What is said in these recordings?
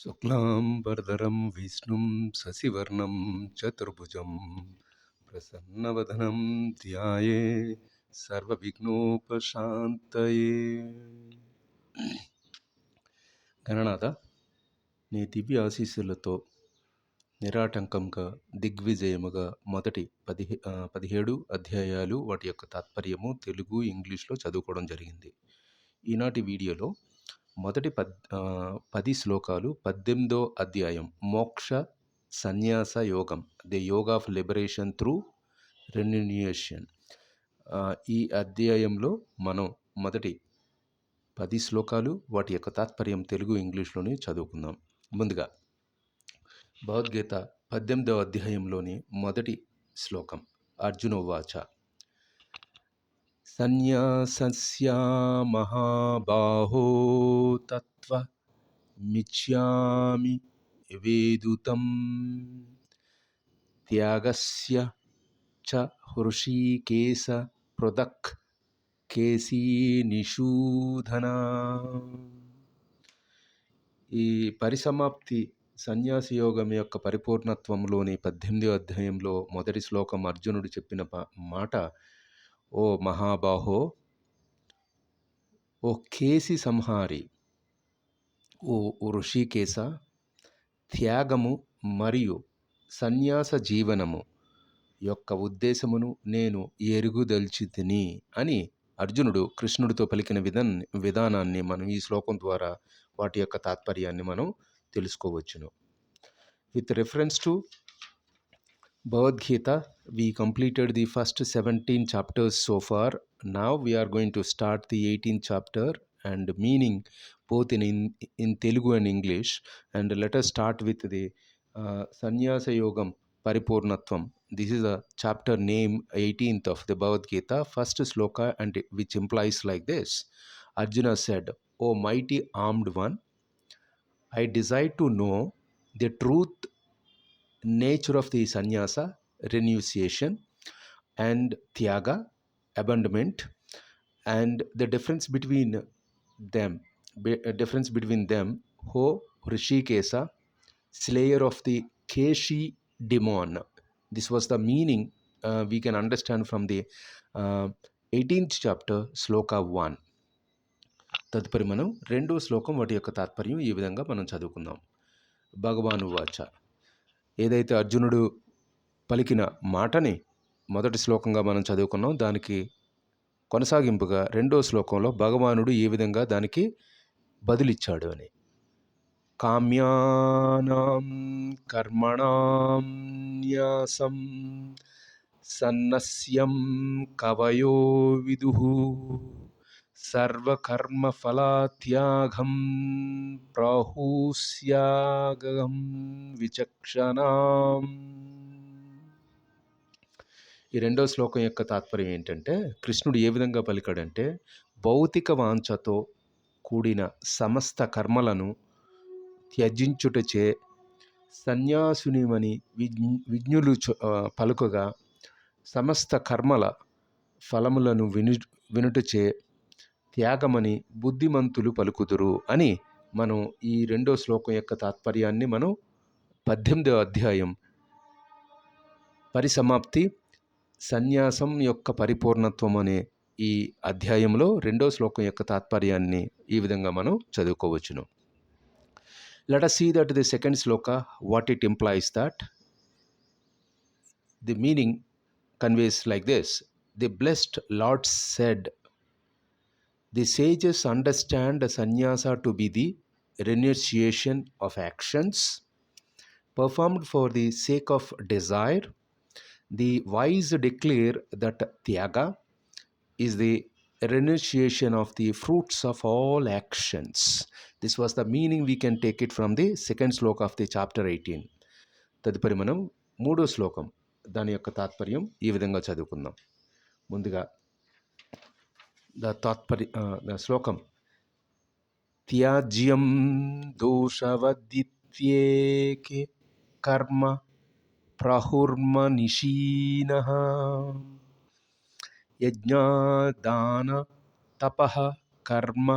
శుక్లాంబరధరం విష్ణుం శశివర్ణం చతుర్భుజం ప్రసన్నవదనం ధ్యాయే సర్వవిఘ్నోపశాంతయే. గణనాథ, నీ దివ్య ఆశీస్సులతో నిరాటంకంగా దిగ్విజయముగా మొదటి 17 అధ్యాయాలు వాటి యొక్క తాత్పర్యము తెలుగు ఇంగ్లీష్లో చదువుకోవడం జరిగింది. ఈనాటి వీడియోలో మొదటి 10 శ్లోకాలు 18వ అధ్యాయం మోక్ష సన్యాస యోగం, the yoga of liberation through renunciation. ఈ అధ్యాయంలో మనం మొదటి 10 శ్లోకాలు వాటి యొక్క తాత్పర్యం తెలుగు ఇంగ్లీష్లోనే చదువుకుందాం. ముందుగా భగవద్గీత 18వ అధ్యాయంలోని మొదటి శ్లోకం. అర్జునోవాచ సన్యాసస్య మహాబాహో తత్వమిచ్ఛామి వేదుతం త్యాగస్య చ హృషీకేశ పృథక్ కేశీనిషూదన. ఈ పరిసమాప్తి సన్యాసి యోగం యొక్క పరిపూర్ణత్వంలోని 18వ అధ్యాయంలో మొదటి శ్లోకం అర్జునుడు చెప్పిన మాట, ఓ మహాబాహో, ఓ కేసి సంహారి, ఓ ఋషికేశ, త్యాగము మరియు సన్యాస జీవనము యొక్క ఉద్దేశమును నేను ఎరుగుదల్చితిని అని అర్జునుడు కృష్ణుడితో పలికిన విధానాన్ని మనం ఈ శ్లోకం ద్వారా వాటి యొక్క తాత్పర్యాన్ని మనం తెలుసుకోవచ్చును. With reference to Bhagavad Gita, we completed the first 17 chapters so far. Now we are going to start the 18th chapter and meaning both in Telugu and English. And let us start with the Sannyasa Yogam Paripurnatvam. This is a chapter name 18th of the Bhagavad Gita, first sloka, and which implies like this. Arjuna said, O mighty armed one, I desire to know the truth nature of the sannyasa, renunciation, and tyaga, abandonment, and the difference between them, ho Hrishikesa, slayer of the Keshi demon. This was the meaning we can understand from the 18th chapter, sloka 1. తదుపరి మనం రెండో శ్లోకం వాటి యొక్క తాత్పర్యం ఈ విధంగా మనం చదువుకుందాం. భగవాను వాచ, ఏదైతే అర్జునుడు పలికిన మాటని మొదటి శ్లోకంగా మనం చదువుకున్నాం, దానికి కొనసాగింపుగా రెండో శ్లోకంలో భగవానుడు ఏ విధంగా దానికి బదులిచ్చాడు అని. కామ్యానాం కర్మణాం న్యాసం సన్నస్యం కవయో విదుః సర్వకర్మఫలత్యాగం ప్రాహుస్యాగం విచక్షణాం. ఈ రెండో శ్లోకం యొక్క తాత్పర్యం ఏంటంటే, కృష్ణుడు ఏ విధంగా పలికాడంటే, భౌతిక వాంఛతో కూడిన సమస్త కర్మలను త్యజించుటచే సన్యాసునిమని విజ్ఞులు పలుకగా సమస్త కర్మల ఫలములను వినుటచే త్యాగమని బుద్ధిమంతులు పలుకుదురు అని మనం ఈ రెండో శ్లోకం యొక్క తాత్పర్యాన్ని మనం 18వ అధ్యాయం పరిసమాప్తి సన్యాసం యొక్క పరిపూర్ణత్వం అనే ఈ అధ్యాయంలో రెండో శ్లోకం యొక్క తాత్పర్యాన్ని ఈ విధంగా మనం చదువుకోవచ్చును. Let us see that the second sloka, what it implies that. The meaning conveys like this. The blessed Lord said, the sages understand sannyasa to be the renunciation of actions performed for the sake of desire. The wise declare that tyaga is the renunciation of the fruits of all actions. This was the meaning we can take it from the second sloka of the chapter 18. తదుపరి మనం మూడో శ్లోకం దాని యొక్క తాత్పర్యం ఈ విధంగా చదువుకుందాం. ముందుగా ద శ్లోకం. త్యాజ్యం దోషవద్దిత్యేకే కర్మ ప్రహుర్మనిషీనః యజ్ఞాదాన తపః కర్మ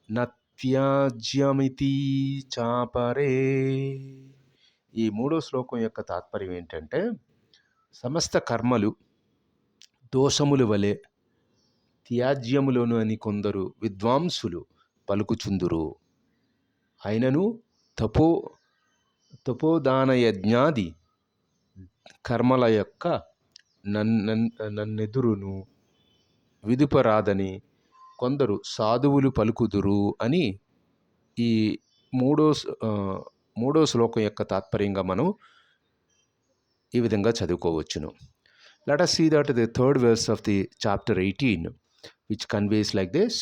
న త్యాజ్యమితి చాపరే. ఈ మూడో శ్లోకం యొక్క తాత్పర్యం ఏంటంటే, సమస్త కర్మలు దోషముల వలె త్యాజ్యములను అని కొందరు విద్వాంసులు పలుకుచుందురు. అయినను తపోదానయజ్ఞాది కర్మల యొక్క నన్నెదురును విదుపరాదని కొందరు సాధువులు పలుకుదురు అని ఈ మూడో శ్లోకం యొక్క తాత్పర్యంగా మనం ఈ విధంగా చదువుకోవచ్చును. Let us see that the third verse of the chapter 18, which conveys like this: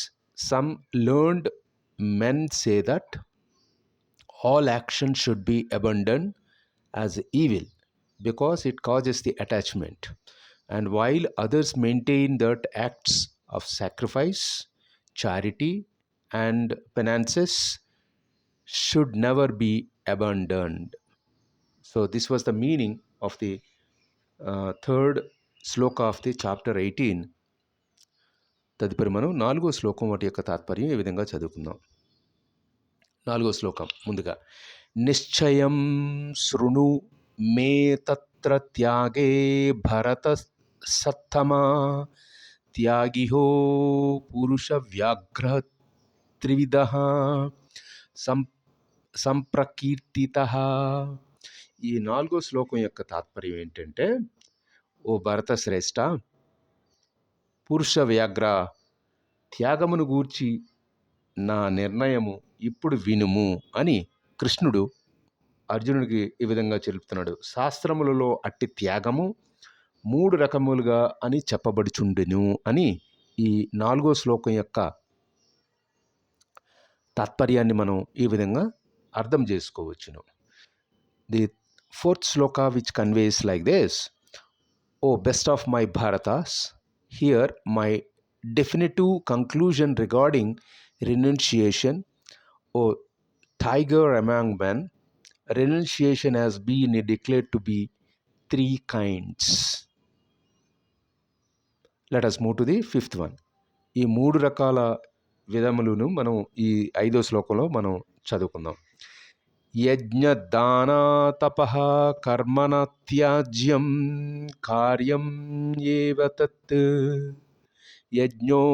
some learned men say that all action should be abandoned as evil because it causes the attachment, and while others maintain that acts of sacrifice, charity, and penances should never be abandoned. So this was the meaning of the third sloka of the chapter 18. తదుపరి మనం 4వ శ్లోకం వాటి యొక్క తాత్పర్యం ఈ విధంగా చదువుకుందాం. 4వ శ్లోకం ముందుగా, నిశ్చయం శృణు మే తత్ర త్యాగే భరత సత్తమా త్యాగిహో పురుష వ్యాఘ్ర త్రివిధః సంప్రకీర్తితః. ఈ 4వ శ్లోకం యొక్క తాత్పర్యం ఏంటంటే, ఓ భరత శ్రేష్ఠ, పురుష వ్యాఘ్ర త్యాగమును గూర్చి నా నిర్ణయము ఇప్పుడు వినుము అని కృష్ణుడు అర్జునుడికి ఈ విధంగా చెలుపుతున్నాడు. శాస్త్రములలో అట్టి త్యాగము 3 రకములుగా అని చెప్పబడుచుండెను అని ఈ 4వ శ్లోకం యొక్క తాత్పర్యాన్ని మనం ఈ విధంగా అర్థం చేసుకోవచ్చును. The 4th Shloka which conveys like this: O best of my Bharatas, here my definitive conclusion regarding renunciation. O tiger among men, renunciation has been declared to be 3 kinds. Let us move to the 5th one. ఈ 3 రకాల విధములను మనం ఈ 5వ శ్లోకంలో మనం చదువుకుందాం. యజ్ఞదాన తపః కర్మణ త్యాజ్యం కార్యం ఏవ తత్ యజ్ఞో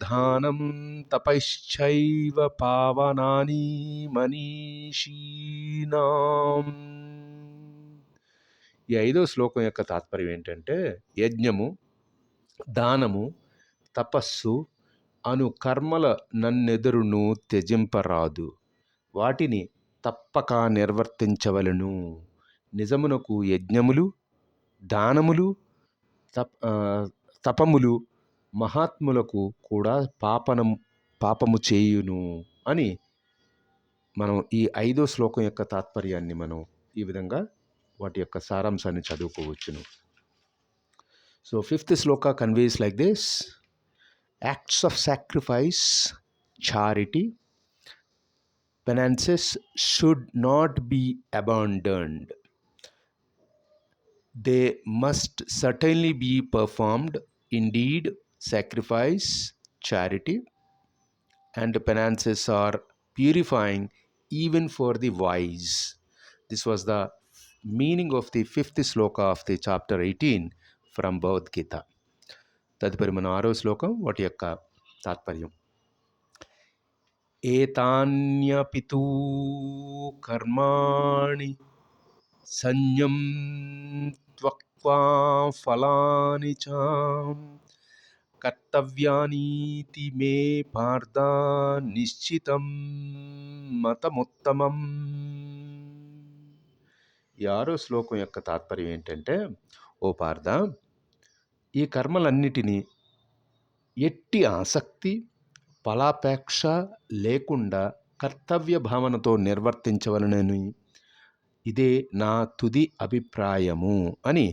దానం తపశ్చైవ పావనాని మనీషీనాం. ఈ 5వ శ్లోకం యొక్క తాత్పర్యం ఏంటంటే, యజ్ఞము, దానము, తపస్సు అను కర్మల నన్నెదురును త్యజింపరాదు, వాటిని తప్పక నిర్వర్తించవలను. నిజమునకు యజ్ఞములు, దానములు, తపములు మహాత్ములకు కూడా పాపము చేయును అని మనం ఈ 5వ శ్లోకం యొక్క తాత్పర్యాన్ని మనం ఈ విధంగా వాటి యొక్క సారాంశాన్ని చదువుకోవచ్చును. So 5th shloka conveys like this: acts of sacrifice, charity, penances should not be abandoned. They must certainly be performed. Indeed, sacrifice, charity, and penances are purifying even for the wise. This was the meaning of the 5th sloka of the chapter 18 from Bhagavad Gita. తదుపరి మన 6వ శ్లోకం వాటి యొక్క తాత్పర్యం. ఏతాన్యపితూ కర్మాణి సంయం త్వక్త్వా ఫలాని చ కర్తవ్యానీతి మే పార్థ నిశ్చితం మతముత్తమం. ఈ 6వ శ్లోకం యొక్క తాత్పర్యం ఏంటంటే, ఓ పార్థ, ఈ కర్మలన్నిటినీ ఎట్టి ఆసక్తి, ఫలాపేక్ష లేకుండా కర్తవ్య భావనతో నిర్వర్తించవలనని ఇదే నా తుది అభిప్రాయము అని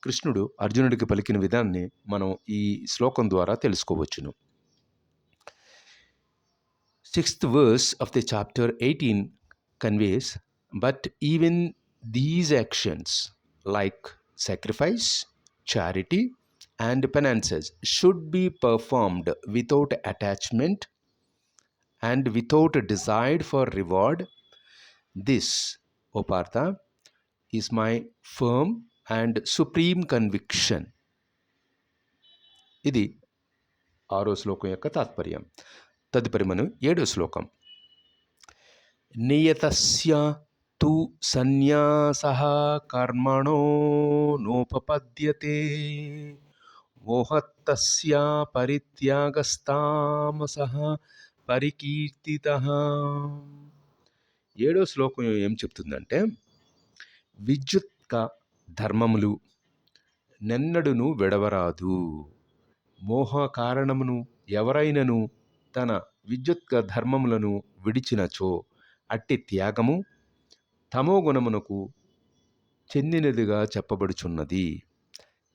కృష్ణుడు అర్జునుడికి పలికిన విధాన్ని మనం ఈ శ్లోకం ద్వారా తెలుసుకోవచ్చును. 6th verse of the chapter 18 conveys, but even these actions like sacrifice, charity, and penances should be performed without attachment and without a desire for reward. This, O Partha, is my firm and supreme conviction. ఇది 6వ శ్లోకం యొక్క తాత్పర్యం. తదుపరి మనం 7వ శ్లోకం. నియతస్య తు సన్యాసః కర్మణో నోపపద్యతే మోహత్తస్య పరిత్యాగస్తామసః పరికీర్తితః. 7వ శ్లోకం ఏం చెప్తుందంటే, విద్యుత్క ధర్మములు నెన్నడును విడవరాదు. మోహ కారణమును ఎవరైనను తన విద్యుత్క ధర్మములను విడిచినచో అట్టి త్యాగము తమోగుణమునకు చెందినదిగా చెప్పబడుచున్నది.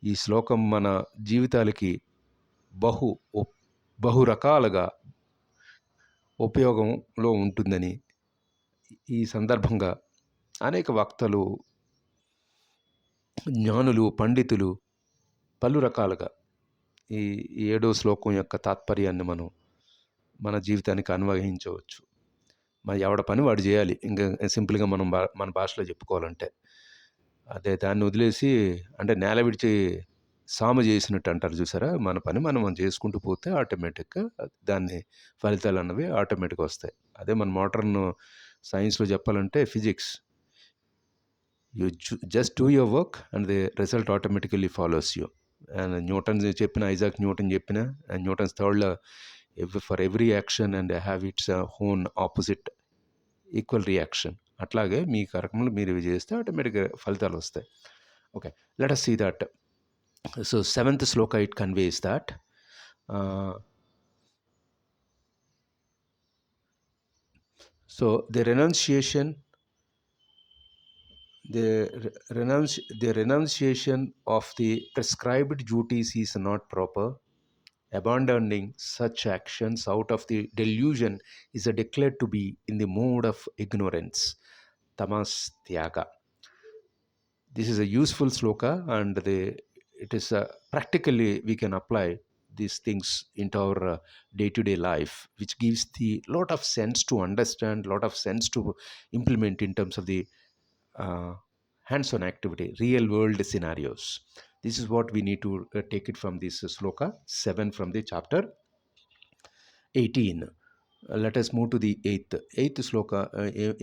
ఈ శ్లోకం మన జీవితాలకి బహు రకాలుగా ఉపయోగంలో ఉంటుందని ఈ సందర్భంగా అనేక వక్తలు, జ్ఞానులు, పండితులు పలు రకాలుగా ఈ 7వ శ్లోకం యొక్క తాత్పర్యాన్ని మనం మన జీవితానికి అన్వయించవచ్చు. మరి ఎవడ పని వాడు చేయాలి. ఇంకా సింపుల్గా మనం మన భాషలో చెప్పుకోవాలంటే అదే. దాన్ని వదిలేసి అంటే నేల విడిచి సాము చేసినట్టు అంటారు చూసారా, మన పని మనం చేసుకుంటూ పోతే ఆటోమేటిక్గా దాన్ని ఫలితాలు అన్నవి ఆటోమేటిక్గా వస్తాయి. అదే మన మోడర్న్ సైన్స్లో చెప్పాలంటే physics, you just do your work and the result automatically follows you. And Newton చెప్పిన, ఐజాక్ న్యూటన్ చెప్పిన, అండ్ న్యూటన్స్ థర్డ్లో for every action and have its own opposite equal reaction. అట్లాగే మీ కార్యక్రమంలో మీరు ఇవి చేస్తే ఆటోమేటిక్గా ఫలితాలు వస్తాయి. Okay, let us see that. So 7th sloka, it conveys that so the renunciation of the prescribed duties is not proper. Abandoning such actions out of the delusion is declared to be in the mood of ignorance, tamas tyaga. This is a useful sloka, and it is practically we can apply these things into our day-to-day life, which gives the lot of sense to understand, lot of sense to implement in terms of the hands-on activity, real world scenarios. This is what we need to take it from this sloka 7 from the chapter 18. Let us move to the 8th sloka.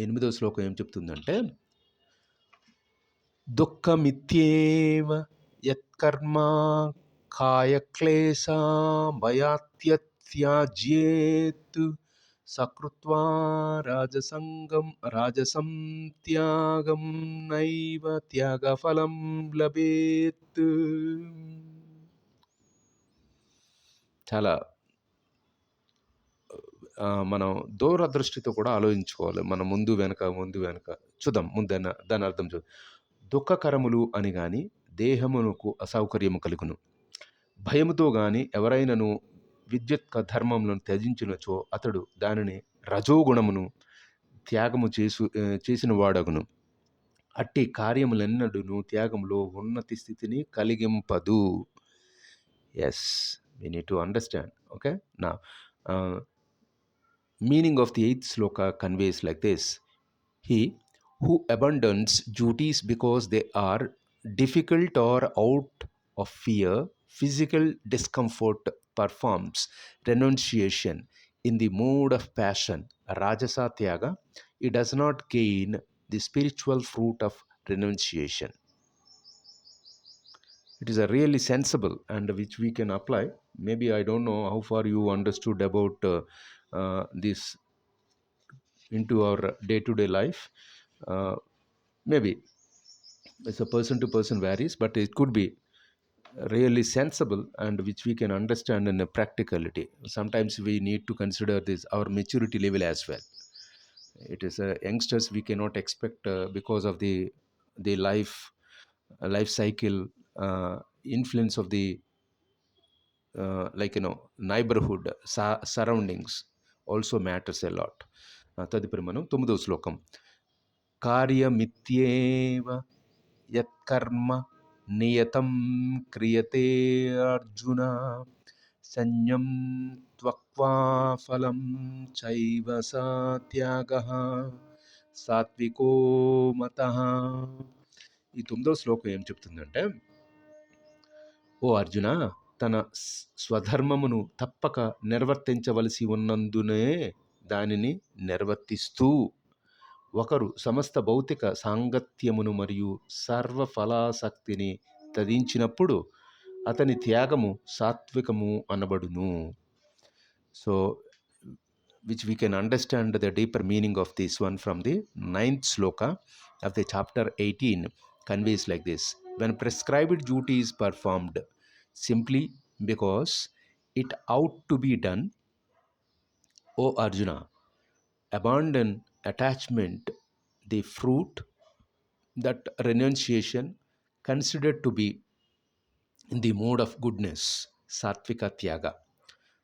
8వ శ్లోకం ఏం చెప్తుందంటే, దుఃఖమిత్యేవ యత్కర్మ కాయక్లేశా భయాత్యత్యాజ్యేత్ సకృత్వా రాజసం త్యాగం నైవ త్యాగఫలం లభేత్. చాలా మనం దూరదృష్టితో కూడా ఆలోచించుకోవాలి. మనం ముందు వెనక చూద్దాం. దాని అర్థం చూద్దాం. దుఃఖకరములు అని గాని దేహమునకు అసౌకర్యము కలుగును. భయముతో గాని ఎవరైనను విద్యుత్ ధర్మములను త్యజించినచో అతడు దానిని రజోగుణమును త్యాగము చేసిన వాడగును. అట్టి కార్యములెన్నడును త్యాగములో ఉన్నతి స్థితిని కలిగింపదు. Yes, we need to understand. Okay, now meaning of the 8th sloka conveys like this: he who abandons duties because they are difficult or out of fear, physical discomfort, performs renunciation in the mood of passion, rajasa tyaga. He does not gain the spiritual fruit of renunciation. It is a really sensible and which we can apply. Maybe I don't know how far you understood about this into our day-to-day life. Maybe it's a person to person varies, but it could be really sensible and which we can understand in a practicality. Sometimes we need to consider this our maturity level as well. It is youngsters we cannot expect because of the life cycle influence of the neighborhood surroundings also matters a lot. తదుపరి మనం 9వ శ్లోకం. కార్యమిత్యేవ యత్కర్మ నియతం క్రియతే అర్జున సంయం త్వక్వా ఫలం చైవ సా త్యాగః సాత్వికో మతః. ఈ 9వ శ్లోకం ఏం చెప్తుందంటే, ఓ అర్జున, తన స్వధర్మమును తప్పక నిర్వర్తించవలసి ఉన్నందునే దానిని నిర్వర్తిస్తూ ఒకరు సమస్త భౌతిక సాంగత్యమును మరియు సర్వఫలాసక్తిని త్యజించినప్పుడు అతని త్యాగము సాత్వికము అనబడును. So which we can understand the deeper meaning of this one from the 9th sloka of the chapter 18 conveys like this: when prescribed duty is performed simply because it ought to be done, O Arjuna, abandon attachment, the fruit, that renunciation considered to be in the mode of goodness, satvika tyaga.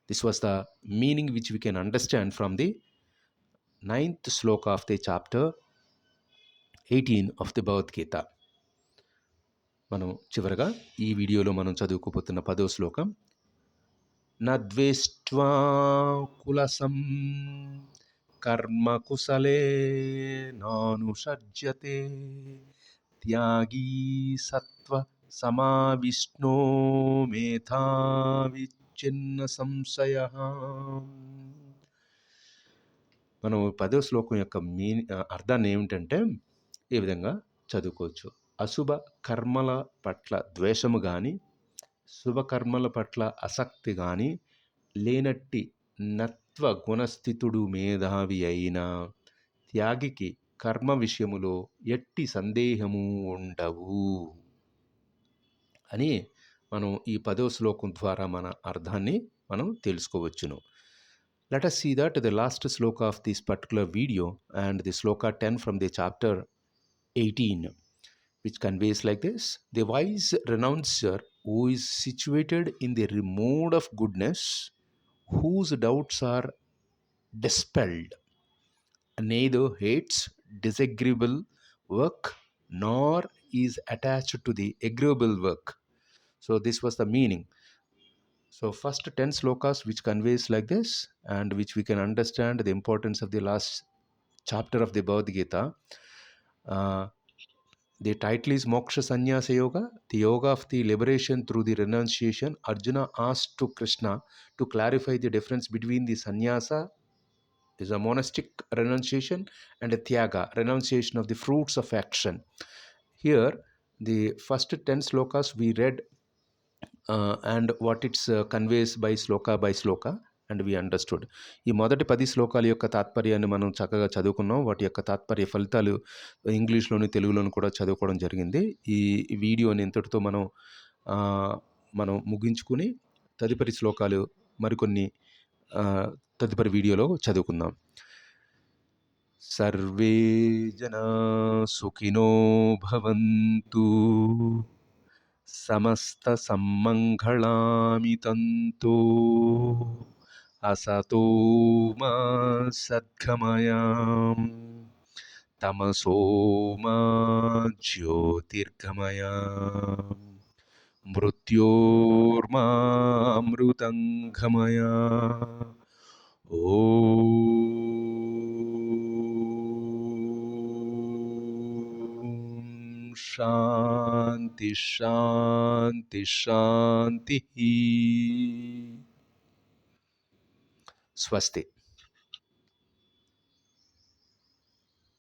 This was the meaning which we can understand from the 9th sloka of the chapter 18 of the Bhagavad Gita. మనం చివరగా ఈ వీడియోలో మనం చదువుకోబోతున్న 10వ శ్లోకం. నద్వేష్ట్వా కులసం కర్మ కుశలే నానుషజ్యతే త్యాగీ సత్వ సమావిష్ణో మేధావి చిన్న సంశయ. మనం 10వ శ్లోకం యొక్క అర్థాన్ని ఏమిటంటే ఈ విధంగా చదువుకోవచ్చు. అశుభ కర్మల పట్ల ద్వేషము కానీ, శుభకర్మల పట్ల ఆసక్తి కానీ లేనట్టి నత్వ గుణస్థితుడు మేధావి అయిన త్యాగికి కర్మ విషయములో ఎట్టి సందేహము ఉండవు అని మనం ఈ 10వ శ్లోకం ద్వారా మన అర్థాన్ని మనం తెలుసుకోవచ్చును. Let us see that the last sloka of this particular video and the sloka 10 from the chapter 18, which conveys like this: the wise renouncier who is situated in the mode of goodness, whose doubts are dispelled, neither hates disagreeable work nor is attached to the agreeable work. So this was the meaning. So first 10 slokas which conveys like this, and which we can understand the importance of the last chapter of the Bhagavad Gita. The title is Moksha Sannyasa Yoga, the yoga of the liberation through the renunciation. Arjuna asked to Krishna to clarify the difference between the sannyasa, is a monastic renunciation, and a tyaga, renunciation of the fruits of action. Here the first 10 slokas we read and what it's conveys by sloka and we understood. ఈ మొదటి 10 శ్లోకాల యొక్క తాత్పర్యాన్ని మనం చక్కగా చదువుకున్నాం. వాటి యొక్క తాత్పర్య ఫలితాలు ఇంగ్లీష్లోని తెలుగులోను కూడా చదువుకోవడం జరిగింది. ఈ వీడియోని ఇంతటితో మనం ముగించుకుని తదుపరి శ్లోకాలు మరికొన్ని తదుపరి వీడియోలో చదువుకుందాం. సర్వే జనా సుఖినో భవంతు, సమస్త సమ్మంగళాని తంతు, అసతో మా సద్గమయ, తమసో మా జ్యోతిర్గమయ, మృత్యోర్మా అమృతంగమయ. శాంతి శాంతి శాంతి. స్వస్తి.